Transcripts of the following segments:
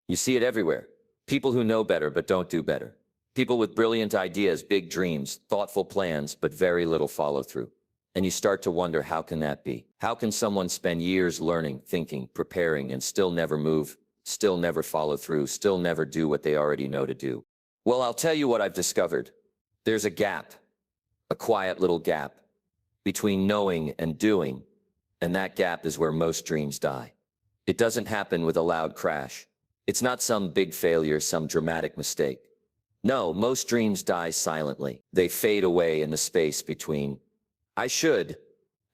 You see it everywhere. People who know better but don't do better. People with brilliant ideas, big dreams, thoughtful plans, but very little follow-through. And you start to wonder, how can that be? How can someone spend years learning, thinking, preparing, and still never move, still never follow through, still never do what they already know to do? Well, I'll tell you what I've discovered. There's a gap, a quiet little gap, between knowing and doing, and that gap is where most dreams die. It doesn't happen with a loud crash. It's not some big failure, some dramatic mistake. No, most dreams die silently. They fade away in the space between I should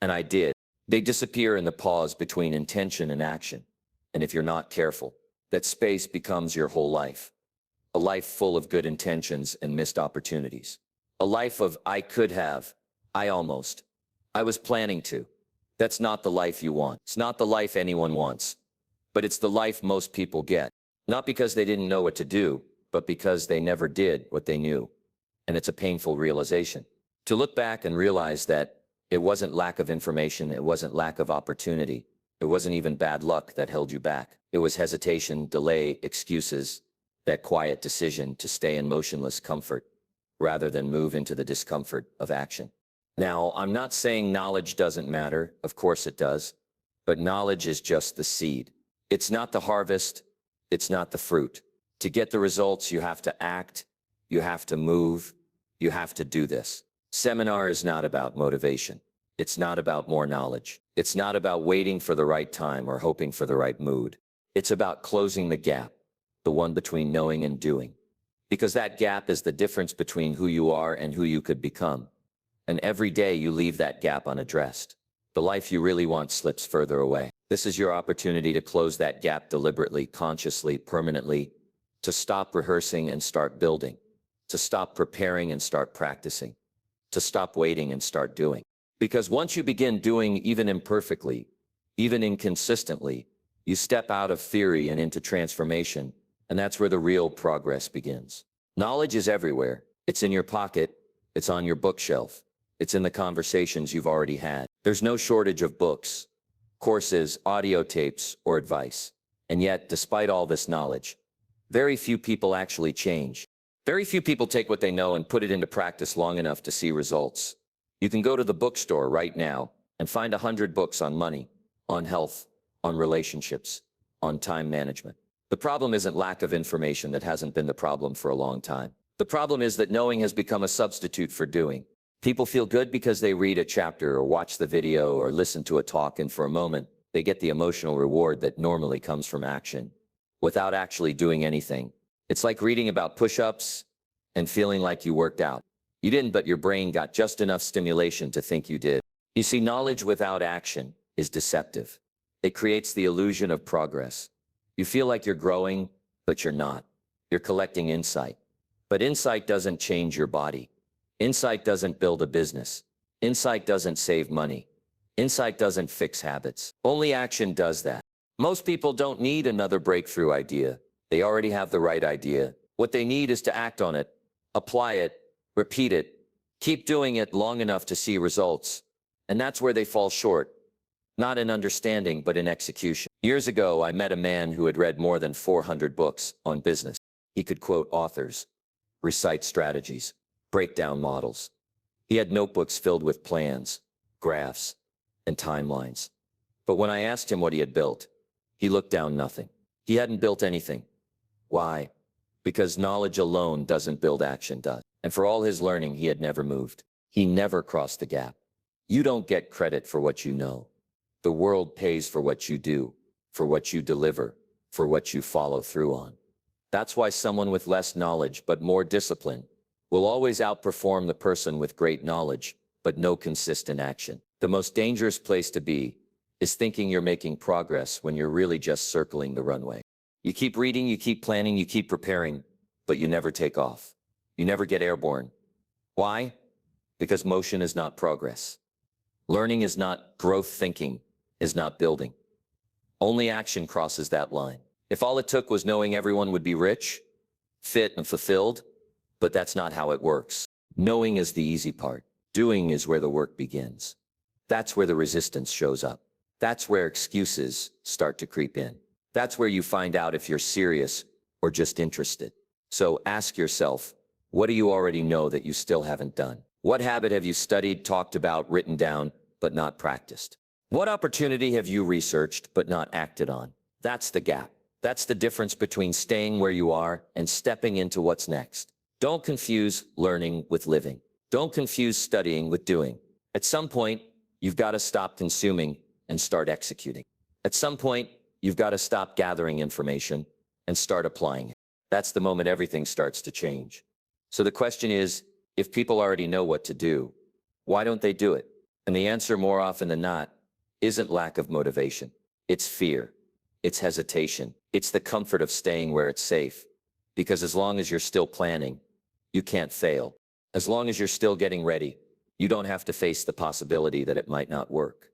and I did. They disappear in the pause between intention and action. And if you're not careful, that space becomes your whole life. A life full of good intentions and missed opportunities. A life of I could have, I almost, I was planning to. That's not the life you want. It's not the life anyone wants. But it's the life most people get. Not because they didn't know what to do, but because they never did what they knew. And it's a painful realization. To look back and realize that it wasn't lack of information, it wasn't lack of opportunity, it wasn't even bad luck that held you back. It was hesitation, delay, excuses, that quiet decision to stay in motionless comfort rather than move into the discomfort of action. Now, I'm not saying knowledge doesn't matter. Of course it does. But knowledge is just the seed. It's not the harvest. It's not the fruit. To get the results, you have to act. You have to move. You have to do this. Seminar is not about motivation. It's not about more knowledge. It's not about waiting for the right time or hoping for the right mood. It's about closing the gap, the one between knowing and doing. Because that gap is the difference between who you are and who you could become. And every day you leave that gap unaddressed. The life you really want slips further away. This is your opportunity to close that gap deliberately, consciously, permanently, to stop rehearsing and start building, to stop preparing and start practicing, to stop waiting and start doing. Because once you begin doing, even imperfectly, even inconsistently, you step out of theory and into transformation, and that's where the real progress begins. Knowledge is everywhere. It's in your pocket. It's on your bookshelf. It's in the conversations you've already had. There's no shortage of books, courses, audio tapes, or advice. And yet, despite all this knowledge, very few people actually change. Very few people take what they know and put it into practice long enough to see results. You can go to the bookstore right now and find 100 books on money, on health, on relationships, on time management. The problem isn't lack of information. That hasn't been the problem for a long time. The problem is that knowing has become a substitute for doing. People feel good because they read a chapter or watch the video or listen to a talk, and for a moment, they get the emotional reward that normally comes from action, without actually doing anything. It's like reading about push-ups and feeling like you worked out. You didn't, but your brain got just enough stimulation to think you did. You see, knowledge without action is deceptive. It creates the illusion of progress. You feel like you're growing, but you're not. You're collecting insight. But insight doesn't change your body. Insight doesn't build a business. Insight doesn't save money. Insight doesn't fix habits. Only action does that. Most people don't need another breakthrough idea. They already have the right idea. What they need is to act on it, apply it, repeat it, keep doing it long enough to see results. And that's where they fall short. Not in understanding, but in execution. Years ago, I met a man who had read more than 400 books on business. He could quote authors, recite strategies, break down models. He had notebooks filled with plans, graphs, and timelines. But when I asked him what he had built, he looked down nothing. He hadn't built anything. Why? Because knowledge alone doesn't build, action does. And for all his learning, he had never moved. He never crossed the gap. You don't get credit for what you know. The world pays for what you do, for what you deliver, for what you follow through on. That's why someone with less knowledge but more discipline will always outperform the person with great knowledge but no consistent action. The most dangerous place to be is thinking you're making progress when you're really just circling the runway. You keep reading, you keep planning, you keep preparing, but you never take off. You never get airborne. Why? Because motion is not progress. Learning is not growth. Thinking is not building. Only action crosses that line. If all it took was knowing everyone would be rich, fit, and fulfilled, but that's not how it works. Knowing is the easy part. Doing is where the work begins. That's where the resistance shows up. That's where excuses start to creep in. That's where you find out if you're serious or just interested. So ask yourself, what do you already know that you still haven't done? What habit have you studied, talked about, written down, but not practiced? What opportunity have you researched but not acted on? That's the gap. That's the difference between staying where you are and stepping into what's next. Don't confuse learning with living. Don't confuse studying with doing. At some point, you've got to stop consuming and start executing. At some point, you've got to stop gathering information and start applying it. That's the moment everything starts to change. So the question is, if people already know what to do, why don't they do it? And the answer, more often than not, isn't lack of motivation. It's fear. It's hesitation. It's the comfort of staying where it's safe. Because as long as you're still planning, you can't fail. As long as you're still getting ready, you don't have to face the possibility that it might not work.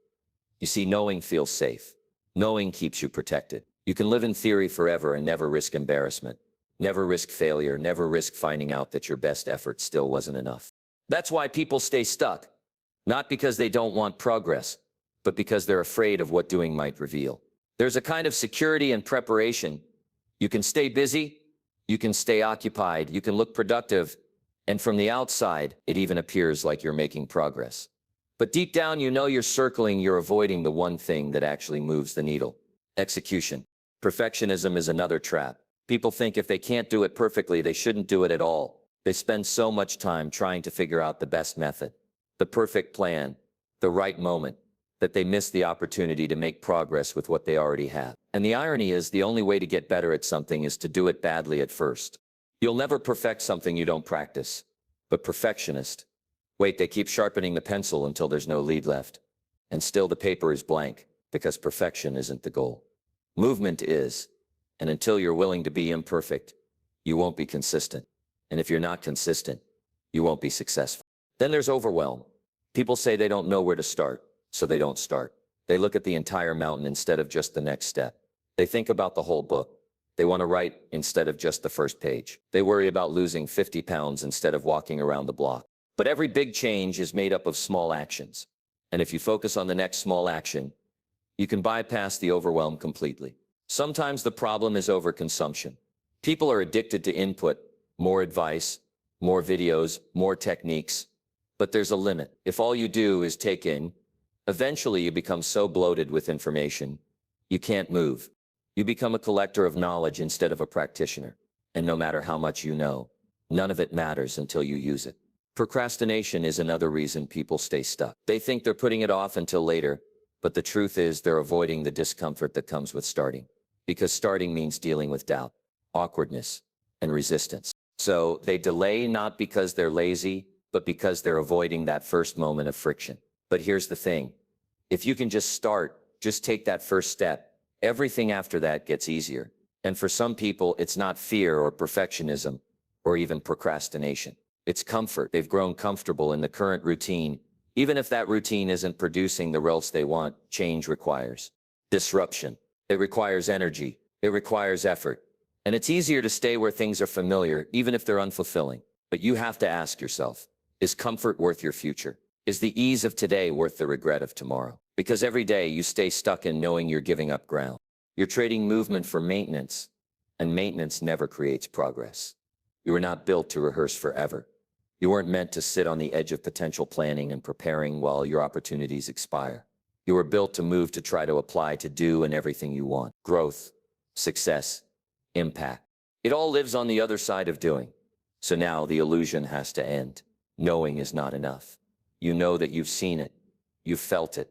You see, knowing feels safe. Knowing keeps you protected. You can live in theory forever and never risk embarrassment. Never risk failure. Never risk finding out that your best effort still wasn't enough. That's why people stay stuck. Not because they don't want progress, but because they're afraid of what doing might reveal. There's a kind of security and preparation. You can stay busy, you can stay occupied, you can look productive, and from the outside, it even appears like you're making progress. But deep down, you know you're circling, you're avoiding the one thing that actually moves the needle. Execution. Perfectionism is another trap. People think if they can't do it perfectly, they shouldn't do it at all. They spend so much time trying to figure out the best method, the perfect plan, the right moment, that they miss the opportunity to make progress with what they already have. And the irony is, the only way to get better at something is to do it badly at first. You'll never perfect something you don't practice. But perfectionists, wait, they keep sharpening the pencil until there's no lead left. And still the paper is blank, because perfection isn't the goal. Movement is. And until you're willing to be imperfect, you won't be consistent. And if you're not consistent, you won't be successful. Then there's overwhelm. People say they don't know where to start, so they don't start. They look at the entire mountain instead of just the next step. They think about the whole book. They want to write instead of just the first page. They worry about losing 50 pounds instead of walking around the block. But every big change is made up of small actions. And if you focus on the next small action, you can bypass the overwhelm completely. Sometimes the problem is overconsumption. People are addicted to input, more advice, more videos, more techniques. But there's a limit. If all you do is take in, eventually you become so bloated with information, you can't move. You become a collector of knowledge instead of a practitioner. And no matter how much you know, none of it matters until you use it. Procrastination is another reason people stay stuck. They think they're putting it off until later, but the truth is they're avoiding the discomfort that comes with starting. Because starting means dealing with doubt, awkwardness, and resistance. So they delay not because they're lazy, but because they're avoiding that first moment of friction. But here's the thing. If you can just start, just take that first step, everything after that gets easier. And for some people, it's not fear or perfectionism or even procrastination. It's comfort. They've grown comfortable in the current routine. Even if that routine isn't producing the results they want, change requires disruption. It requires energy. It requires effort. And it's easier to stay where things are familiar, even if they're unfulfilling. But you have to ask yourself, is comfort worth your future? Is the ease of today worth the regret of tomorrow? Because every day you stay stuck in knowing you're giving up ground. You're trading movement for maintenance, and maintenance never creates progress. You were not built to rehearse forever. You weren't meant to sit on the edge of potential planning and preparing while your opportunities expire. You were built to move, to try to apply, to do, and everything you want. Growth, success, impact. It all lives on the other side of doing. So now the illusion has to end. Knowing is not enough. You know that you've seen it, you've felt it,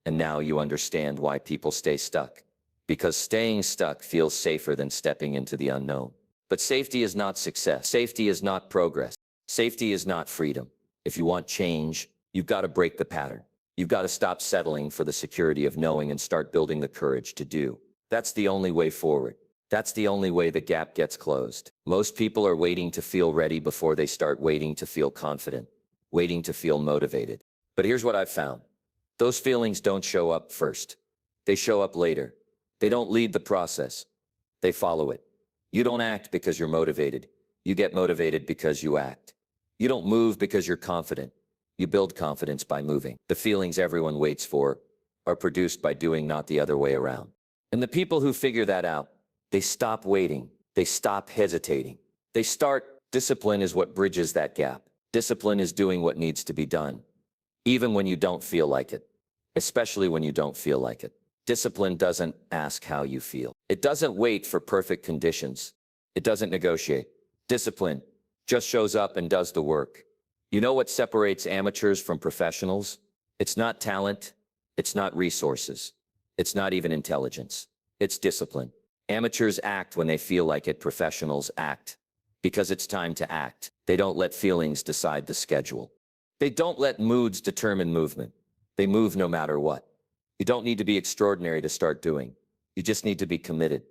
and now you understand why people stay stuck. Because staying stuck feels safer than stepping into the unknown. But safety is not success. Safety is not progress. Safety is not freedom. If you want change, you've got to break the pattern. You've got to stop settling for the security of knowing and start building the courage to do. That's the only way forward. That's the only way the gap gets closed. Most people are waiting to feel ready before they start, waiting to feel confident, waiting to feel motivated. But here's what I've found. Those feelings don't show up first. They show up later. They don't lead the process. They follow it. You don't act because you're motivated. You get motivated because you act. You don't move because you're confident. You build confidence by moving. The feelings everyone waits for are produced by doing, not the other way around. And the people who figure that out, they stop waiting. They stop hesitating. They start. Discipline is what bridges that gap. Discipline is doing what needs to be done, even when you don't feel like it, especially when you don't feel like it. Discipline doesn't ask how you feel. It doesn't wait for perfect conditions. It doesn't negotiate. Discipline just shows up and does the work. You know what separates amateurs from professionals? It's not talent. It's not resources. It's not even intelligence. It's discipline. Amateurs act when they feel like it. Professionals act because it's time to act. They don't let feelings decide the schedule. They don't let moods determine movement. They move no matter what. You don't need to be extraordinary to start doing. You just need to be committed.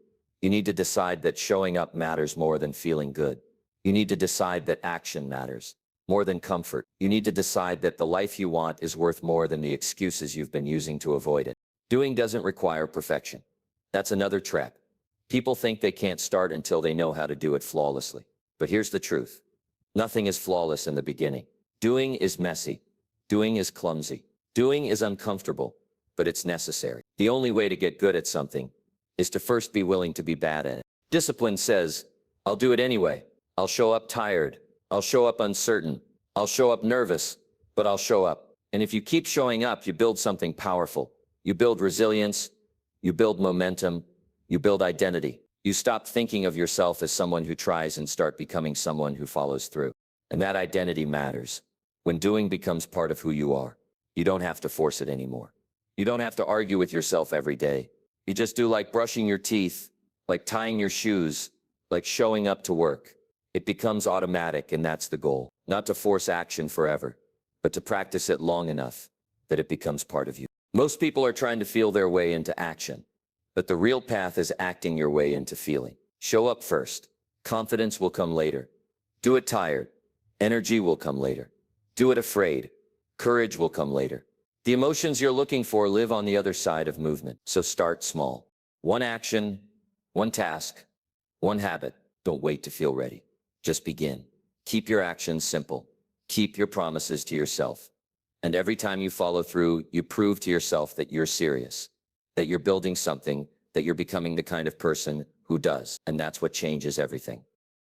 You need to decide that showing up matters more than feeling good. You need to decide that action matters more than comfort. You need to decide that the life you want is worth more than the excuses you've been using to avoid it. Doing doesn't require perfection. That's another trap. People think they can't start until they know how to do it flawlessly. But here's the truth. Nothing is flawless in the beginning. Doing is messy. Doing is clumsy. Doing is uncomfortable, but it's necessary. The only way to get good at something is to first be willing to be bad at it. Discipline says, I'll do it anyway. I'll show up tired. I'll show up uncertain. I'll show up nervous, but I'll show up. And if you keep showing up, you build something powerful. You build resilience. You build momentum. You build identity. You stop thinking of yourself as someone who tries and start becoming someone who follows through. And that identity matters. When doing becomes part of who you are, you don't have to force it anymore. You don't have to argue with yourself every day. You just do like brushing your teeth, like tying your shoes, like showing up to work. It becomes automatic, and that's the goal. Not to force action forever, but to practice it long enough that it becomes part of you. Most people are trying to feel their way into action, but the real path is acting your way into feeling. Show up first. Confidence will come later. Do it tired. Energy will come later. Do it afraid. Courage will come later. The emotions you're looking for live on the other side of movement. So start small. One action, one task, one habit. Don't wait to feel ready. Just begin. Keep your actions simple. Keep your promises to yourself. And every time you follow through, you prove to yourself that you're serious, that you're building something, that you're becoming the kind of person who does. And that's what changes everything.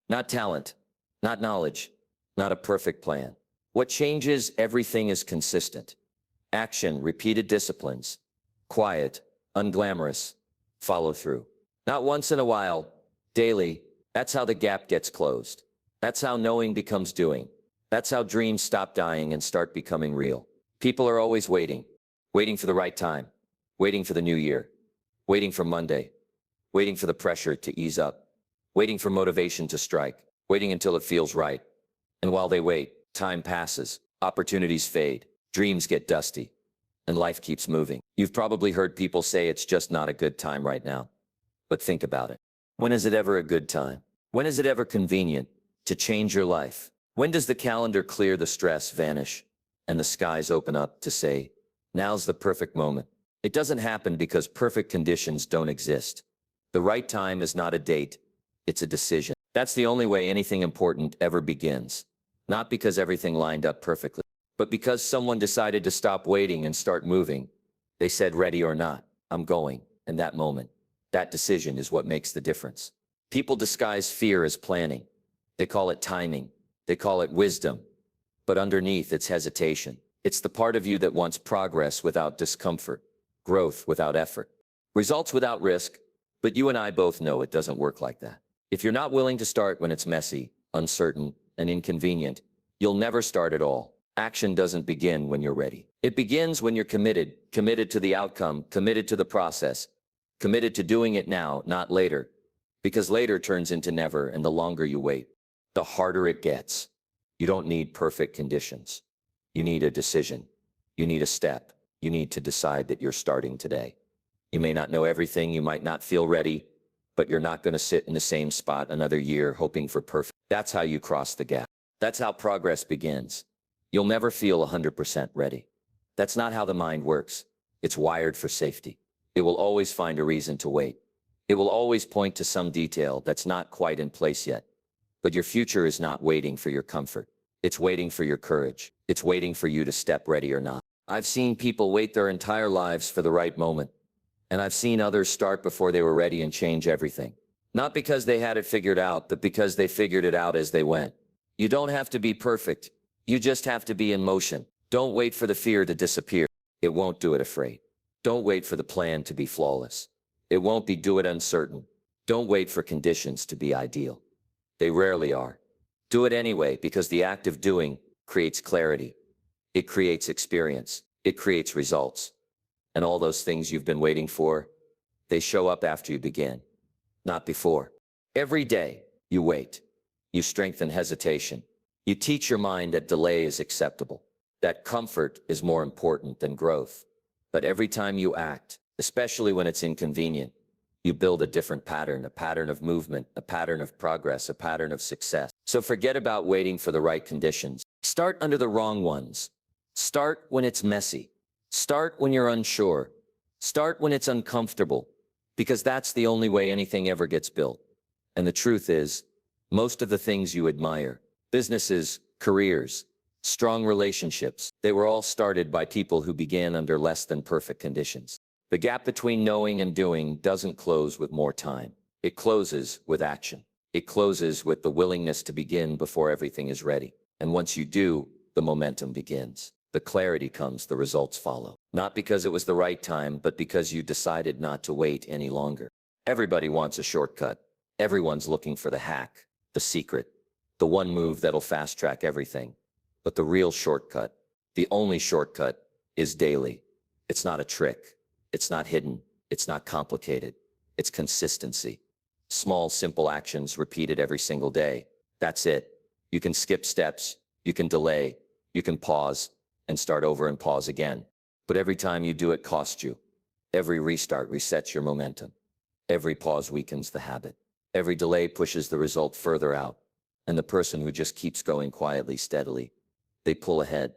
Not talent, not knowledge, not a perfect plan. What changes everything is consistent. Action, repeated disciplines, quiet, unglamorous, follow through. Not once in a while, daily. That's how the gap gets closed. That's how knowing becomes doing. That's how dreams stop dying and start becoming real. People are always waiting, waiting for the right time, waiting for the new year, waiting for Monday, waiting for the pressure to ease up, waiting for motivation to strike, waiting until it feels right. And while they wait, time passes, opportunities fade, dreams get dusty, and life keeps moving. You've probably heard people say it's just not a good time right now. But think about it. When is it ever a good time? When is it ever convenient to change your life? When does the calendar clear, the stress vanish, and the skies open up to say, now's the perfect moment? It doesn't happen because perfect conditions don't exist. The right time is not a date, it's a decision. That's the only way anything important ever begins. Not because everything lined up perfectly, but because someone decided to stop waiting and start moving. They said, ready or not, I'm going. And that moment, that decision is what makes the difference. People disguise fear as planning. They call it timing. They call it wisdom. But underneath, it's hesitation. It's the part of you that wants progress without discomfort, growth without effort, results without risk. But you and I both know it doesn't work like that. If you're not willing to start when it's messy, uncertain, and inconvenient, you'll never start at all. Action doesn't begin when you're ready. It begins when you're committed to the outcome, committed to the process, committed to doing it now, not later. Because later turns into never, and the longer you wait, the harder it gets. You don't need perfect conditions. You need a decision. You need a step. You need to decide that you're starting today. You may not know everything, you might not feel ready, but you're not going to sit in the same spot another year hoping for perfect. That's how you cross the gap. That's how progress begins. You'll never feel 100% ready. That's not how the mind works. It's wired for safety. It will always find a reason to wait. It will always point to some detail that's not quite in place yet. But your future is not waiting for your comfort. It's waiting for your courage. It's waiting for you to step ready or not. I've seen people wait their entire lives for the right moment. And I've seen others start before they were ready and change everything. Not because they had it figured out, but because they figured it out as they went. You don't have to be perfect. You just have to be in motion. Don't wait for the fear to disappear. It won't do it afraid. Don't wait for the plan to be flawless. It won't be do it uncertain. Don't wait for conditions to be ideal. They rarely are. Do it anyway, because the act of doing creates clarity. It creates experience. It creates results. And all those things you've been waiting for, they show up after you begin, not before. Every day, you wait. You strengthen hesitation. You teach your mind that delay is acceptable, that comfort is more important than growth. But every time you act, especially when it's inconvenient, you build a different pattern, a pattern of movement, a pattern of progress, a pattern of success. So forget about waiting for the right conditions. Start under the wrong ones. Start when it's messy. Start when you're unsure. Start when it's uncomfortable, because that's the only way anything ever gets built. And the truth is, most of the things you admire, businesses, careers, strong relationships, they were all started by people who began under less than perfect conditions. The gap between knowing and doing doesn't close with more time. It closes with action. It closes with the willingness to begin before everything is ready. And once you do, the momentum begins. The clarity comes, the results follow. Not because it was the right time, but because you decided not to wait any longer. Everybody wants a shortcut. Everyone's looking for the hack, the secret, the one move that'll fast track everything. But the real shortcut, the only shortcut, is daily. It's not a trick. It's not hidden. It's not complicated. It's consistency. Small, simple actions repeated every single day. That's it. You can skip steps. You can delay. You can pause and start over and pause again. But every time you do it costs you. Every restart resets your momentum. Every pause weakens the habit. Every delay pushes the result further out. And the person who just keeps going quietly, steadily, they pull ahead.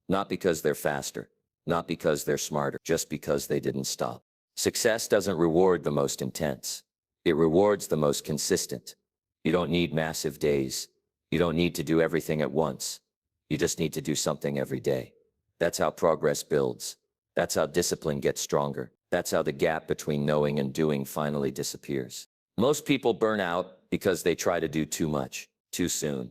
Not because they're faster, not because they're smarter, just because they didn't stop. Success doesn't reward the most intense. It rewards the most consistent. You don't need massive days. You don't need to do everything at once. You just need to do something every day. That's how progress builds. That's how discipline gets stronger. That's how the gap between knowing and doing finally disappears. Most people burn out because they try to do too much, too soon.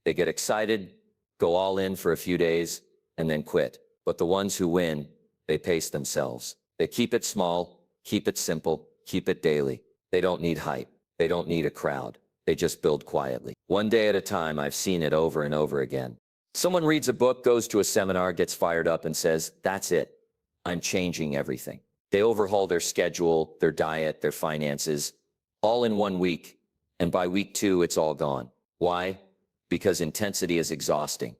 They get excited, go all in for a few days, and then quit. But the ones who win, they pace themselves. They keep it small, keep it simple, keep it daily. They don't need hype. They don't need a crowd. They just build quietly. One day at a time. I've seen it over and over again. Someone reads a book, goes to a seminar, gets fired up and says, "That's it. I'm changing everything." They overhaul their schedule, their diet, their finances, all in 1 week. And by week 2, it's all gone. Why? Because intensity is exhausting.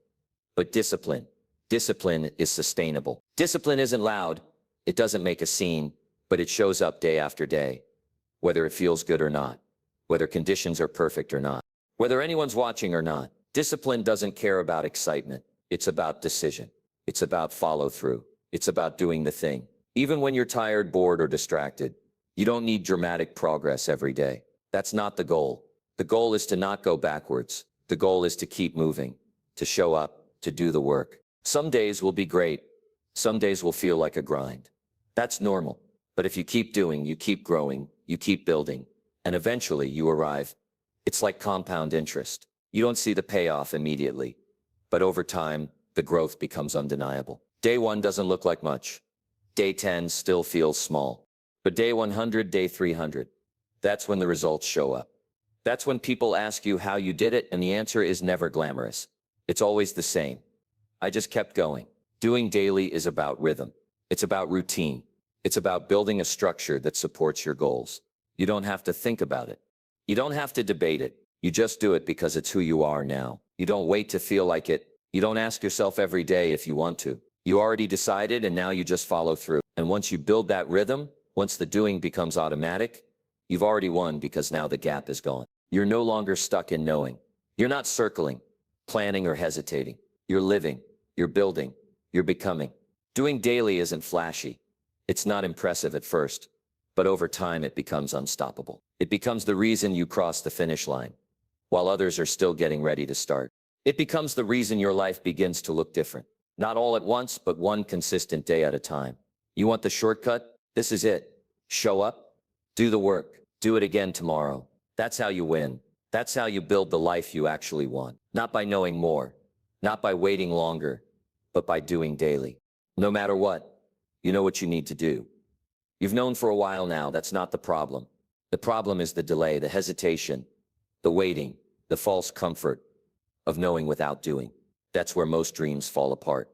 But discipline is sustainable. Discipline isn't loud. It doesn't make a scene, but it shows up day after day, whether it feels good or not, whether conditions are perfect or not, whether anyone's watching or not. Discipline doesn't care about excitement. It's about decision. It's about follow through. It's about doing the thing. Even when you're tired, bored, or distracted, you don't need dramatic progress every day. That's not the goal. The goal is to not go backwards. The goal is to keep moving, to show up, to do the work. Some days will be great. Some days will feel like a grind. That's normal. But if you keep doing, you keep growing, you keep building, and eventually you arrive. It's like compound interest. You don't see the payoff immediately, but over time, the growth becomes undeniable. Day 1 doesn't look like much. Day 10 still feels small. But day 100, day 300, that's when the results show up. That's when people ask you how you did it, and the answer is never glamorous. It's always the same. I just kept going. Doing daily is about rhythm. It's about routine. It's about building a structure that supports your goals. You don't have to think about it. You don't have to debate it. You just do it because it's who you are now. You don't wait to feel like it. You don't ask yourself every day if you want to. You already decided, and now you just follow through. And once you build that rhythm, once the doing becomes automatic, you've already won, because now the gap is gone. You're no longer stuck in knowing. You're not circling, planning, or hesitating. You're living, you're building, you're becoming. Doing daily isn't flashy. It's not impressive at first, but over time it becomes unstoppable. It becomes the reason you cross the finish line, while others are still getting ready to start. It becomes the reason your life begins to look different. Not all at once, but one consistent day at a time. You want the shortcut? This is it. Show up, do the work, do it again tomorrow. That's how you win. That's how you build the life you actually want. Not by knowing more, not by waiting longer, but by doing daily. No matter what, you know what you need to do. You've known for a while now, that's not the problem. The problem is the delay, the hesitation, the waiting, the false comfort of knowing without doing. That's where most dreams fall apart.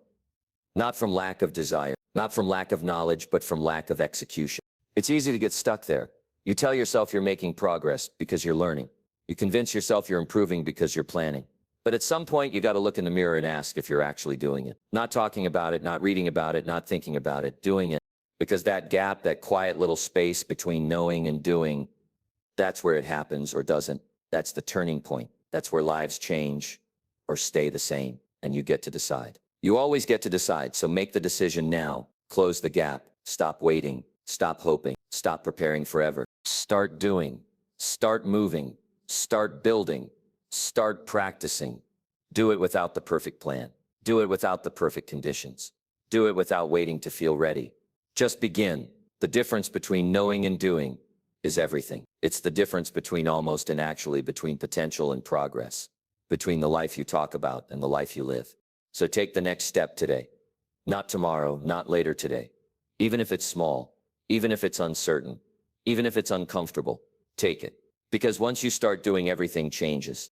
Not from lack of desire, not from lack of knowledge, but from lack of execution. It's easy to get stuck there. You tell yourself you're making progress because you're learning. You convince yourself you're improving because you're planning. But at some point, you got to look in the mirror and ask if you're actually doing it. Not talking about it, not reading about it, not thinking about it, doing it. Because that gap, that quiet little space between knowing and doing, that's where it happens or doesn't. That's the turning point. That's where lives change or stay the same, and you get to decide. You always get to decide, so make the decision now. Close the gap. Stop waiting. Stop hoping. Stop preparing forever. Start doing. Start moving. Start building. Start practicing. Do it without the perfect plan. Do it without the perfect conditions. Do it without waiting to feel ready. Just begin. The difference between knowing and doing is everything. It's the difference between almost and actually, between potential and progress, between the life you talk about and the life you live. So take the next step today. Not tomorrow, not later today. Even if it's small, even if it's uncertain, even if it's uncomfortable, take it. Because once you start doing, everything changes.